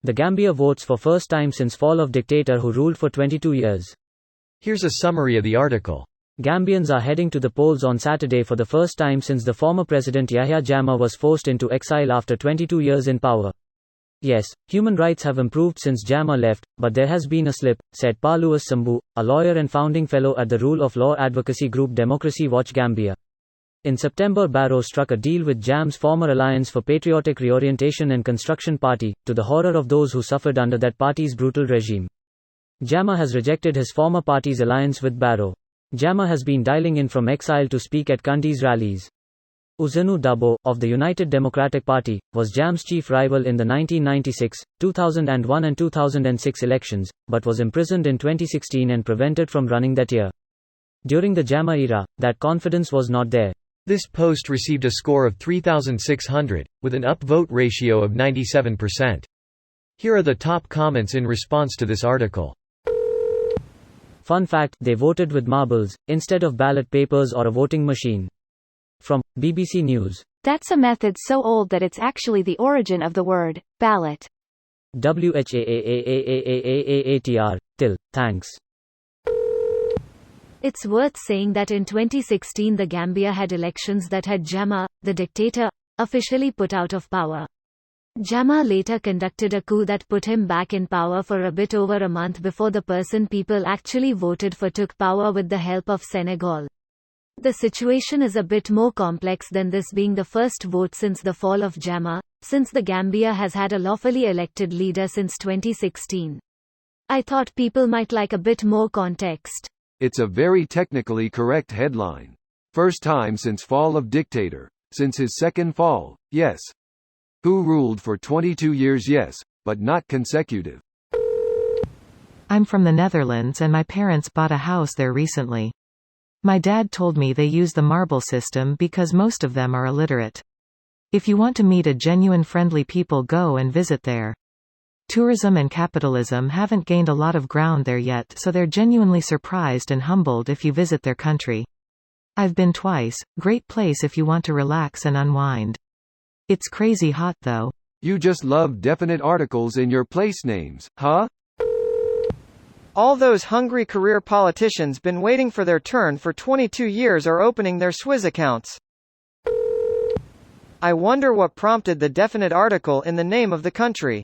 The Gambia votes for first time since fall of dictator who ruled for 22 years. Here's a summary of the article. Gambians are heading to the polls on Saturday for the first time since the former president Yahya Jammeh was forced into exile after 22 years in power. Yes, human rights have improved since Jammeh left, but there has been a slip, said Pa Louis Sambu, a lawyer and founding fellow at the rule of law advocacy group Democracy Watch Gambia. In September, Barrow struck a deal with Jammeh's former Alliance for Patriotic Reorientation and Construction party, to the horror of those who suffered under that party's brutal regime. Jammeh has rejected his former party's alliance with Barrow. Jammeh has been dialing in from exile to speak at Kandi's rallies. Uzanu Dabo, of the United Democratic Party, was Jammeh's chief rival in the 1996, 2001 and 2006 elections, but was imprisoned in 2016 and prevented from running that year. During the Jammeh era, that confidence was not there. This post received a score of 3,600, with an upvote ratio of 97%. Here are the top comments in response to this article. Fun fact, they voted with marbles, instead of ballot papers or a voting machine. From BBC News. That's a method so old that it's actually the origin of the word ballot. WHAAAAAAAAATR. Till. Thanks. It's worth saying that in 2016 the Gambia had elections that had Jammeh, the dictator, officially put out of power. Jammeh later conducted a coup that put him back in power for a bit over a month before the person people actually voted for took power with the help of Senegal. The situation is a bit more complex than this being the first vote since the fall of Jammeh, since the Gambia has had a lawfully elected leader since 2016. I thought people might like a bit more context. It's a very technically correct headline. First time since fall of dictator. Since his second fall, yes. Who ruled for 22 years, yes, but not consecutive. I'm from the Netherlands and my parents bought a house there recently. My dad told me they use the marble system because most of them are illiterate. If you want to meet a genuine friendly people, go and visit there. Tourism and capitalism haven't gained a lot of ground there yet, so they're genuinely surprised and humbled if you visit their country. I've been twice, great place if you want to relax and unwind. It's crazy hot though. You just love definite articles in your place names, huh? All those hungry career politicians been waiting for their turn for 22 years are opening their Swizz accounts. I wonder what prompted the definite article in the name of the country.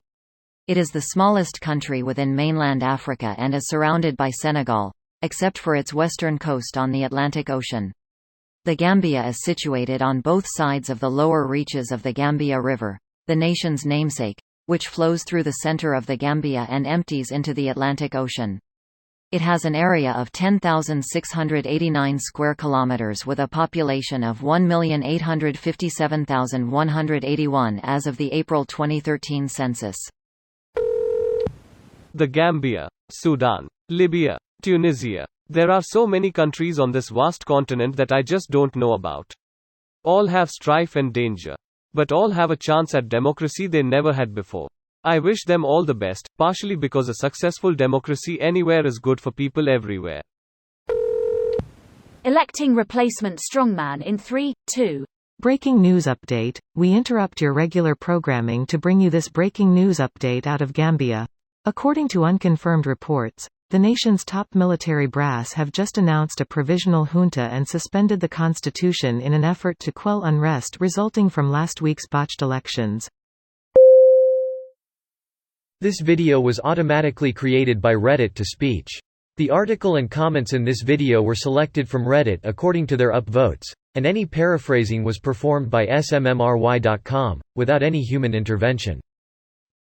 It is the smallest country within mainland Africa and is surrounded by Senegal, except for its western coast on the Atlantic Ocean. The Gambia is situated on both sides of the lower reaches of the Gambia River, the nation's namesake, which flows through the center of the Gambia and empties into the Atlantic Ocean. It has an area of 10,689 square kilometers with a population of 1,857,181 as of the April 2013 census. The Gambia, Sudan, Libya, Tunisia. There are so many countries on this vast continent that I just don't know about. All have strife and danger. But all have a chance at democracy they never had before. I wish them all the best, partially because a successful democracy anywhere is good for people everywhere. Electing replacement strongman in 3, 2. Breaking news update. We interrupt your regular programming to bring you this breaking news update out of Gambia. According to unconfirmed reports, the nation's top military brass have just announced a provisional junta and suspended the constitution in an effort to quell unrest resulting from last week's botched elections. This video was automatically created by Reddit to speech. The article and comments in this video were selected from Reddit according to their upvotes, and any paraphrasing was performed by smmry.com, without any human intervention.